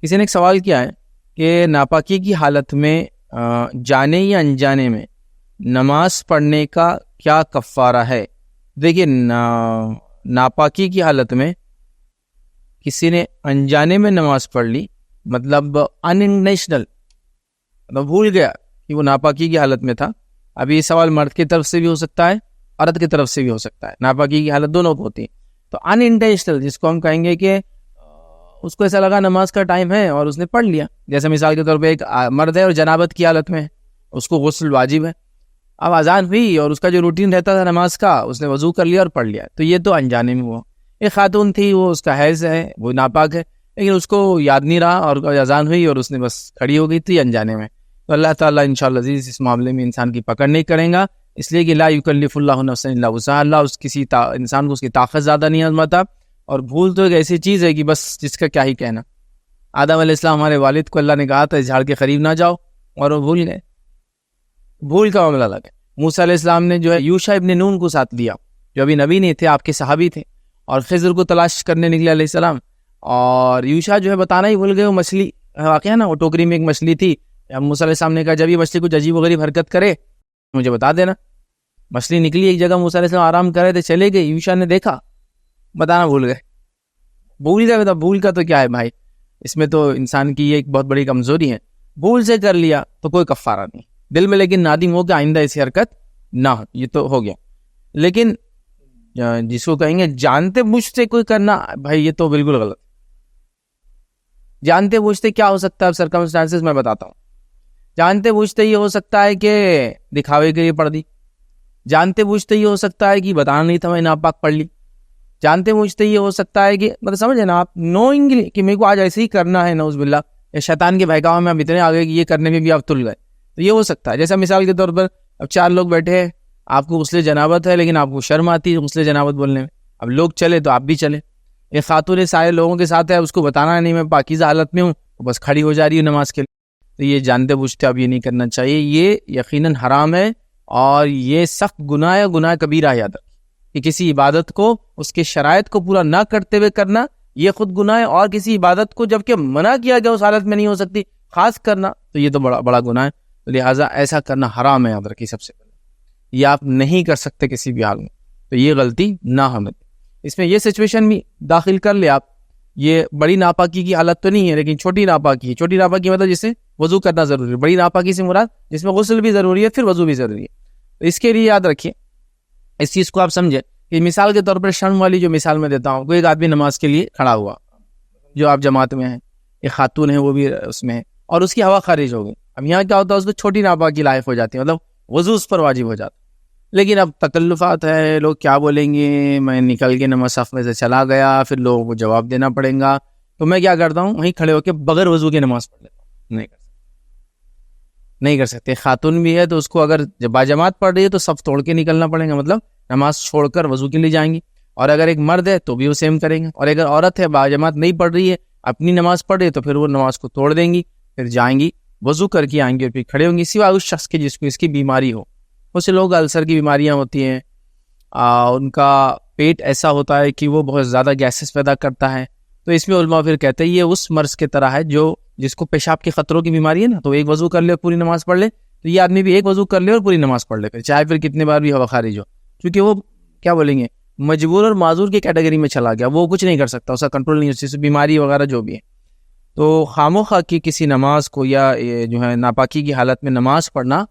کسی نے ایک سوال کیا ہے کہ ناپاکی کی حالت میں جانے یا انجانے میں نماز پڑھنے کا کیا کفارہ ہے؟ دیکھیے ناپاکی کی حالت میں کسی نے انجانے میں نماز پڑھ لی، مطلب انٹینشنل، مطلب بھول گیا کہ وہ ناپاکی کی حالت میں تھا. اب یہ سوال مرد کی طرف سے بھی ہو سکتا ہے، عورت کی طرف سے بھی ہو سکتا ہے. ناپاکی کی حالت دونوں کو ہوتی ہے. تو انٹینشنل جس کو ہم کہیں گے کہ اس کو ایسا لگا نماز کا ٹائم ہے اور اس نے پڑھ لیا. جیسے مثال کے طور پہ ایک مرد ہے اور جنابت کی حالت میں ہے، اس کو غسل واجب ہے. اب اذان ہوئی اور اس کا جو روٹین رہتا تھا نماز کا، اس نے وضو کر لیا اور پڑھ لیا، تو یہ تو انجانے میں ہوا. ایک خاتون تھی، وہ اس کا حیض ہے، وہ ناپاک ہے، لیکن اس کو یاد نہیں رہا اور اذان ہوئی اور اس نے بس کھڑی ہو گئی تھی انجانے میں. تو اللہ تعالیٰ انشاءاللہ عزیز اس معاملے میں انسان کی پکڑ نہیں کریں گا، اس لیے کہ لا یکلف اللہ نفسا الا وسعها. اللہ انسان کو اس کی طاقت زیادہ نہیں آزماتا. اور بھول تو ایک ایسی چیز ہے کہ بس جس کا کیا ہی کہنا. آدم علیہ السلام ہمارے والد کو اللہ نے کہا تھا اس جھاڑ کے قریب نہ جاؤ، اور وہ بھول گئے. بھول کا معاملہ الگ ہے. موسیٰ علیہ السلام نے جو ہے یوشع ابن نون کو ساتھ دیا، جو ابھی نبی نہیں تھے، آپ کے صحابی تھے، اور خضر کو تلاش کرنے نکلے علیہ السلام. اور یوشع جو ہے بتانا ہی بھول گئے. وہ مچھلی واقعہ ہے نا، وہ ٹوکری میں ایک مچھلی تھی. موسیٰ علیہ السلام نے کہا جب یہ مچھلی کچھ عجیب و غریب حرکت کرے مجھے بتا دینا. مچھلی نکلی ایک جگہ، موسیٰ علیہ السلام آرام کر رہے تھے، چلے گئے. یوشع نے دیکھا، بتانا بھول گئے. بھول گئے، بھول کا تو کیا ہے بھائی، اس میں تو انسان کی یہ ایک بہت بڑی کمزوری ہے. بھول سے کر لیا تو کوئی کفارہ نہیں دل میں، لیکن نادم ہو کہ آئندہ ایسی حرکت نہ ہو، یہ تو ہو گیا. لیکن جس کو کہیں گے جانتے بوجھتے کوئی کرنا، بھائی یہ تو بالکل غلط. جانتے بوجھتے کیا ہو سکتا ہے؟ اب سرکمسٹانسز میں بتاتا ہوں. جانتے بوجھتے یہ ہو سکتا ہے کہ دکھاوے کے لیے پڑھ دی. جانتے بوجھتے یہ ہو سکتا ہے کہ بتانا نہیں تھا میں ناپاک پڑھ لی. جانتے بوجھتے یہ ہو سکتا ہے کہ مطلب سمجھے نا آپ، نوئنگلی کہ میرے کو آج ایسے ہی کرنا ہے، نعوذ باللہ، یا شیطان کے بہکاوے میں آپ اتنے آگے کہ یہ کرنے میں بھی آپ تل گئے. تو یہ ہو سکتا ہے. جیسا مثال کے طور پر اب 4 لوگ بیٹھے ہیں، آپ کو غسل جنابت ہے لیکن آپ کو شرم آتی ہے غسل جنابت بولنے میں. اب لوگ چلے تو آپ بھی چلے. ایک خاتون سارے لوگوں کے ساتھ ہے، اس کو بتانا نہیں میں پاکیزہ حالت میں ہوں، بس کھڑی ہو جا رہی ہے نماز کے لیے. تو یہ جانتے بوجھتے اب یہ نہیں کرنا چاہیے. یہ یقیناً حرام ہے، اور یہ سخت گناہ ہے، گناہ کبیرہ ہے. یاد رکھیں کہ کسی عبادت کو اس کے شرائط کو پورا نہ کرتے ہوئے کرنا یہ خود گناہ ہے، اور کسی عبادت کو جب کہ منع کیا گیا اس حالت میں نہیں ہو سکتی خاص کرنا، تو یہ تو بڑا گناہ ہے. لہٰذا ایسا کرنا حرام ہے. یاد رکھیے سب سے پہلے یہ آپ نہیں کر سکتے کسی بھی حال میں، تو یہ غلطی نہ ہمیں. اس میں یہ سچویشن بھی داخل کر لے آپ. یہ بڑی ناپاکی کی حالت تو نہیں ہے، لیکن چھوٹی ناپاکی ہے. چھوٹی ناپاکی مطلب جس سے وضو کرنا ضروری ہے. بڑی ناپاکی سے مراد جس میں غسل بھی ضروری ہے، پھر وضو بھی ضروری ہے. تو اس کے لیے یاد رکھیے، اس چیز کو آپ سمجھیں کہ مثال کے طور پر شرم والی جو مثال میں دیتا ہوں، کوئی ایک آدمی نماز کے لیے کھڑا ہوا جو آپ جماعت میں ہیں، ایک خاتون ہے وہ بھی اس میں ہے، اور اس کی ہوا خارج ہو گئی. اب یہاں کیا ہوتا ہے، اس کو چھوٹی ناپاکی لائق ہو جاتی ہے، مطلب وضو اس پر واجب ہو جاتا. لیکن اب تکلفات ہے، لوگ کیا بولیں گے، میں نکل کے نماز صف میں سے چلا گیا، پھر لوگوں کو جواب دینا پڑے گا. تو میں کیا کرتا ہوں، وہیں کھڑے ہو کے بغیر وضو کے نماز پڑھ لیتا ہوں. نہیں کر سکتے. خاتون بھی ہے تو اس کو اگر باجماعت پڑھ رہی ہے تو صف توڑ کے نکلنا پڑے گا، مطلب نماز چھوڑ کر وضو کے لیے جائیں گی. اور اگر ایک مرد ہے تو بھی وہ سیم کریں گے. اور اگر عورت ہے باجماعت نہیں پڑھ رہی ہے، اپنی نماز پڑھ رہی ہے، تو پھر وہ نماز کو توڑ دیں گی، پھر جائیں گی وضو کر کے آئیں گے اور پھر کھڑے ہوں گی. سوائے اس شخص کے جس کو اس کی بیماری ہو. بہت سے لوگ السر کی بیماریاں ہوتی ہیں، ان کا پیٹ ایسا ہوتا ہے کہ وہ بہت زیادہ گیسز پیدا کرتا ہے. تو اس میں علماء پھر کہتے ہیں یہ اس مرض کی طرح ہے جو جس کو پیشاب کے خطروں کی بیماری ہے نا، تو ایک وضو کر لے پوری نماز پڑھ لے. تو یہ آدمی بھی ایک وضو کر لے اور پوری نماز پڑھ لے، پھر چاہے پھر کتنے بار بھی ہوا خارج ہو، کیونکہ وہ کیا بولیں گے، مجبور اور معذور کی کیٹیگری میں چلا گیا. وہ کچھ نہیں کر سکتا، اس کا کنٹرول نہیں، اس سے بیماری وغیرہ جو بھی ہے. تو خاموخواہ کی کسی نماز کو یا جو ہے ناپاکی کی حالت میں نماز پڑھنا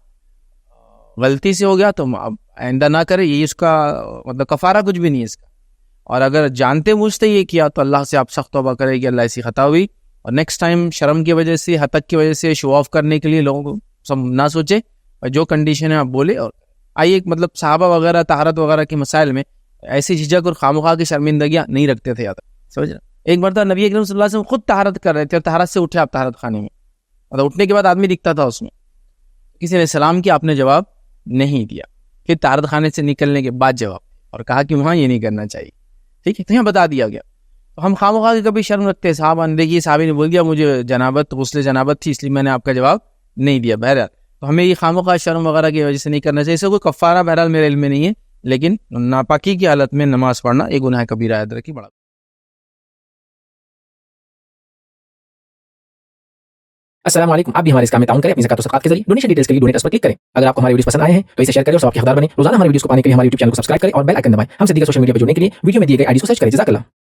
غلطی سے ہو گیا تو آئندہ نہ کرے. یہ اس کا مطلب کفارہ کچھ بھی نہیں ہے اس کا. اور اگر جانتے بوجھتے یہ کیا تو اللہ سے آپ سخت توبہ کرے کہ اللہ ایسی خطا ہوئی، اور نیکسٹ ٹائم شرم کی وجہ سے، حتک کی وجہ سے، شو آف کرنے کے لیے لوگوں کو سب نہ سوچے، اور جو کنڈیشن ہے آپ بولے. اور آئیے مطلب صحابہ وغیرہ طہارت وغیرہ کے مسائل میں ایسی جھجک اور خامخواہ کی شرمندگیاں نہیں رکھتے تھے. یاد سمجھ رہے. ایک مرتبہ نبی اکرم صلی اللہ علیہ وسلم خود طہارت کر رہے تھے، اور طہارت سے اٹھے آپ طہارت خانے میں، اور اٹھنے کے بعد آدمی دکھتا تھا اس میں. کسی نے سلام کیا، آپ نے جواب نہیں دیا. پھر طہارت خانے سے نکلنے کے بعد جواب، اور کہا کہ وہاں یہ نہیں کرنا چاہیے. ٹھیک ہے، تو یہاں بتا دیا گیا. تو ہم خامخواہ کی کبھی شرم رکھتے ہیں. صحابہ نے دیکھیے، صحابی نے بول دیا مجھے جنابت غسل جنابت تھی، اس لیے میں نے آپ کا جواب نہیں دیا. بہرحال تو ہمیں یہ خامخواہ شرم وغیرہ کی وجہ سے نہیں کرنا چاہیے. اسے کوئی کفارہ بہرحال میرے علم میں نہیں ہے، لیکن ناپاکی کی حالت میں نماز پڑھنا ایک گناہ کبیرہ ہے. یاد رکھیے. بڑا السلام علیکم. آپ بھی ہمارے اس کام میں تعاون کریں اپنی زکات و صدقات کے ذریعے. ڈونیشن ڈیٹیلز کے لیے ڈونیٹ اس پر کلک کریں. اگر آپ کو ہمارے ویڈیوز پسند آئے ہیں تو اسے شیئر کریں اور ثواب کے حقدار بنیں. روزانہ ہمارے ویڈیوز کو پانے کے لیے ہمارے یوٹیوب چینل کو سبسکرائب کریں اور بیل آئکن دبائیں. ہم سے دیگر سوشل میڈیا پر جڑنے کے لیے ویڈیو میں دیے گئے آئی ڈی کو سرچ کریں. جزاک اللہ.